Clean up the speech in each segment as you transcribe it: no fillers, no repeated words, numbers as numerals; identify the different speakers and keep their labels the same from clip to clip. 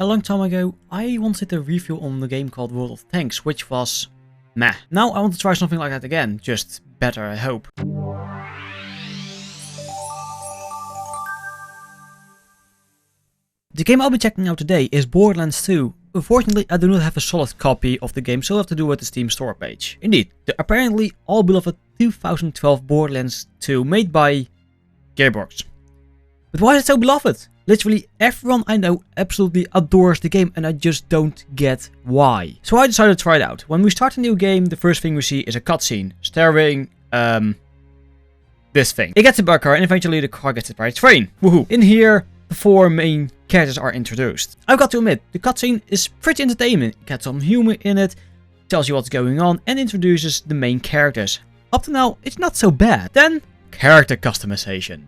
Speaker 1: a long time ago, I once did a review on the game called World of Tanks, which was meh. Now I want to try something like that again, just better I hope. The game I'll be checking out today is Borderlands 2. Unfortunately, I do not have a solid copy of the game, so I'll have to do it with the Steam store page. Indeed, the apparently all beloved 2012 Borderlands 2 made by Gearbox. But why is it so beloved? Literally everyone I know absolutely adores the game and I just don't get why. So I decided to try it out. When we start a new game, the first thing we see is a cutscene starring this thing. It gets hit by a car and eventually the car gets hit by a train. Woohoo! In here, the four main characters are introduced. I've got to admit, the cutscene is pretty entertaining. It gets some humor in it, tells you what's going on, and introduces the main characters. Up to now, it's not so bad. Then, character customization.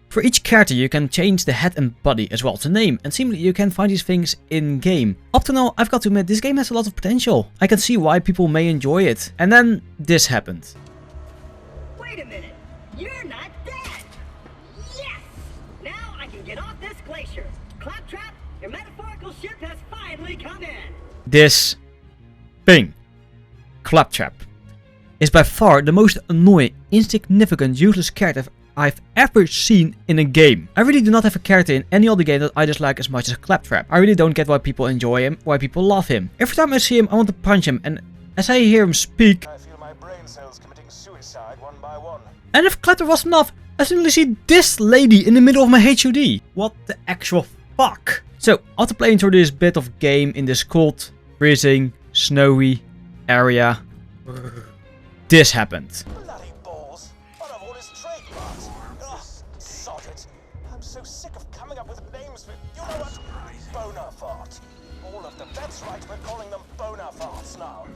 Speaker 1: For each character you can change the head and body as well as the name, and seemingly you can find these things in game. Up to now, I've got to admit, this game has a lot of potential. I can see why people may enjoy it. And then, this happened.
Speaker 2: Wait a minute, you're not dead! Yes! Now I can get off this glacier. Claptrap, your metaphorical ship has finally come in!
Speaker 1: This thing, Claptrap, is by far the most annoying, insignificant, useless character I've ever seen in a game. I really do not have a character in any other game that I dislike as much as Claptrap. I really don't get why people enjoy him, why people love him. Every time I see him, I want to punch him, and as I hear him speak,
Speaker 3: I feel my brain cells committing suicide one by one.
Speaker 1: And if Claptrap wasn't enough, I suddenly see this lady in the middle of my HUD. What the actual fuck? So, after playing through this bit of game in this cold, freezing, snowy area, this happened.
Speaker 3: Bloody balls! What of all his trademarks? Ugh, sod it. I'm so sick of coming up with names for, you know what? Bonafart. All of them. That's right, we're calling them Bonafarts now.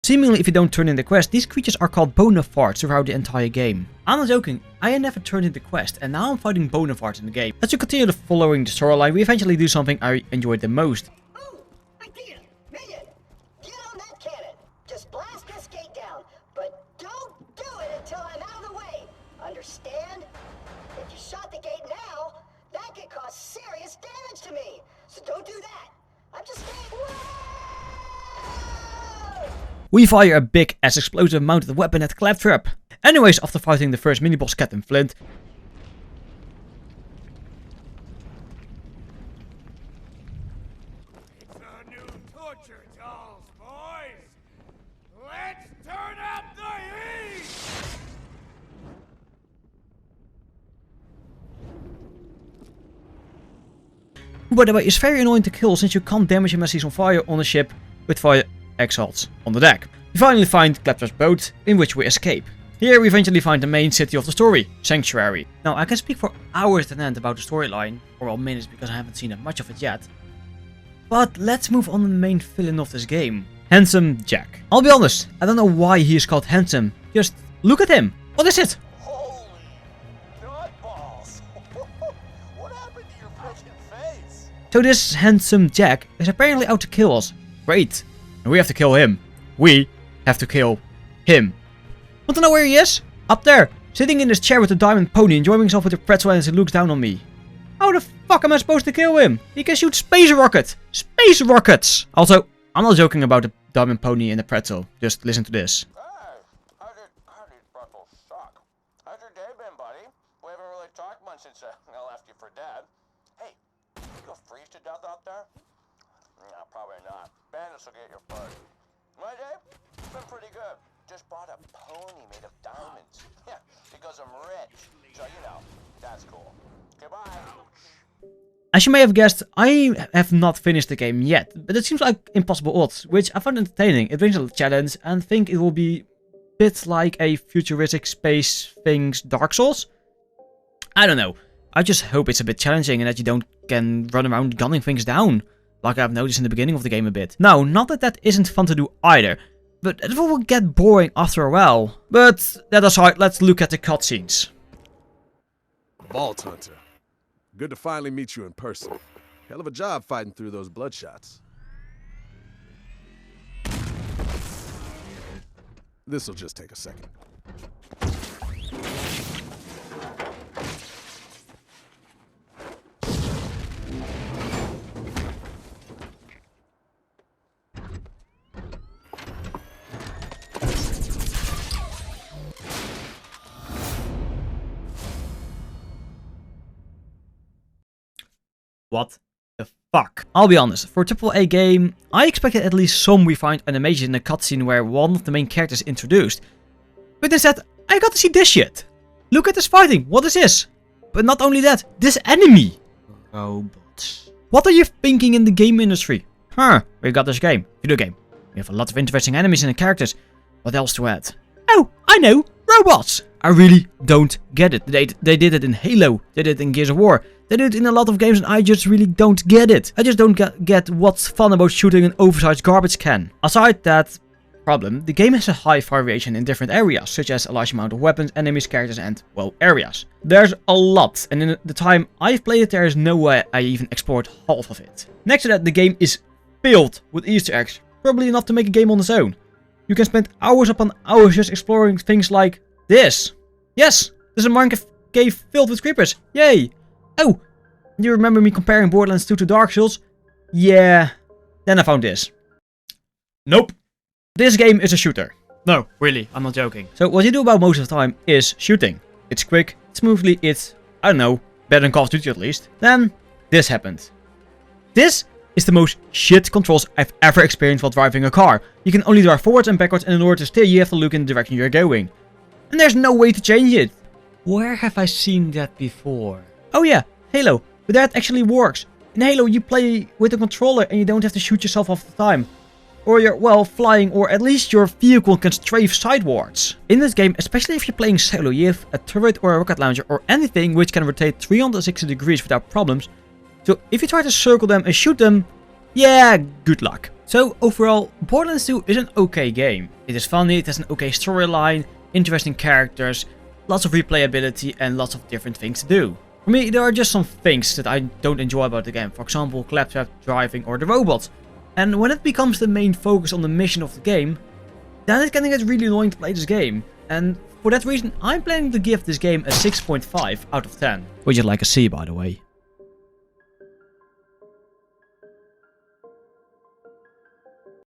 Speaker 1: Seemingly, if you don't turn in the quest, these creatures are called Bonafarts throughout the entire game. I'm not joking, I had never turned in the quest, and now I'm fighting Bonafarts in the game. As you continue following the storyline, we eventually do something I enjoyed the most.
Speaker 2: Ooh, idea! Minion! Get on that cannon! Just blast this gate down, but don't do it until I'm out of the way! Understand? If you shot the gate now, that could cause serious damage to me! So don't do that! I'm just saying...
Speaker 1: We fire a big ass explosive mounted weapon at Claptrap. Anyways, after fighting the first mini-boss Captain Flint,
Speaker 4: It's our new torture dolls, boys! Let's turn up the heat!
Speaker 1: who by the way is very annoying to kill since you can't damage him as he's on fire on a ship with fire exhaust on the deck. We finally find Claptrap's boat, in which we escape. Here we eventually find the main city of the story, Sanctuary. Now I can speak for hours at end about the storyline, or well minutes because I haven't seen that much of it yet. But let's move on to the main villain of this game, Handsome Jack. I'll be honest, I don't know why he is called handsome, just look at him. What is it?
Speaker 3: Holy nutballs! What happened to your pretty face?
Speaker 1: So this Handsome Jack is apparently out to kill us. Great. And we have to kill him. We have to kill him. Want to know where he is? Up there, sitting in his chair with a diamond pony, enjoying himself with a pretzel as he looks down on me. How the fuck am I supposed to kill him? He can shoot space rockets! Space rockets! Also, I'm not joking about the diamond pony and the pretzel. Just listen to this.
Speaker 3: Hey, how did pretzels suck? How's your day been, buddy? We haven't really talked much since I left you for dead. Hey, you go freeze to death out there? Nah, probably not. Bandits will get your foot. My day? It's been pretty good. Just bought a pony made of diamonds. Yeah, because I'm rich. So, you know, that's cool. Goodbye.
Speaker 1: As you may have guessed, I have not finished the game yet, but it seems like impossible odds, which I find entertaining. It brings a challenge and think it will be a bit like a futuristic space things Dark Souls. I don't know. I just hope it's a bit challenging and that you don't can run around gunning things down, like I've noticed in the beginning of the game a bit. Now, not that that isn't fun to do either, but it will get boring after a while. But that aside, let's look at the cutscenes.
Speaker 5: Vault Hunter. Good to finally meet you in person. Hell of a job fighting through those bloodshots. This'll just take a second.
Speaker 1: What the fuck? I'll be honest, for a AAA game, I expected at least some refined animation in a cutscene where one of the main characters is introduced. But instead, I got to see this shit. Look at this fighting, what is this? But not only that, this enemy. Robots. What are you thinking in the game industry? We got this game, video game. We have a lot of interesting enemies and characters. What else to add? Oh, I know, robots. I really don't get it. They did it in Halo, they did it in Gears of War. They do it in a lot of games and I just really don't get it. I just don't get what's fun about shooting an oversized garbage can. Aside that problem, the game has a high variation in different areas, such as a large amount of weapons, enemies, characters and, well, areas. There's a lot, and in the time I've played it, there is no way I even explored half of it. Next to that, the game is filled with Easter eggs, probably enough to make a game on its own. You can spend hours upon hours just exploring things like this. Yes, there's a Minecraft cave filled with creepers. Yay! Oh, do you remember me comparing Borderlands 2 to Dark Souls? Yeah. Then I found this. Nope. This game is a shooter. No, really, I'm not joking. So what you do about most of the time is shooting. It's quick, it's smoothly, it's, I don't know, better than Call of Duty at least. Then, this happened. This is the most shit controls I've ever experienced while driving a car. You can only drive forwards and backwards, and in order to steer you have to look in the direction you're going. And there's no way to change it. Where have I seen that before? Oh yeah, Halo. But that actually works. In Halo you play with a controller and you don't have to shoot yourself all the time. Or you're, well, flying, or at least your vehicle can strafe sidewards. In this game, especially if you're playing solo, you have a turret or a rocket launcher or anything which can rotate 360 degrees without problems. So if you try to circle them and shoot them, yeah, good luck. So overall, Borderlands 2 is an okay game. It is funny, it has an okay storyline, interesting characters, lots of replayability and lots of different things to do. For me, there are just some things that I don't enjoy about the game. For example, claptrap driving or the robots. And when it becomes the main focus on the mission of the game, then it can get really annoying to play this game. And for that reason, I'm planning to give this game a 6.5 out of 10. Which is like a C, by the way.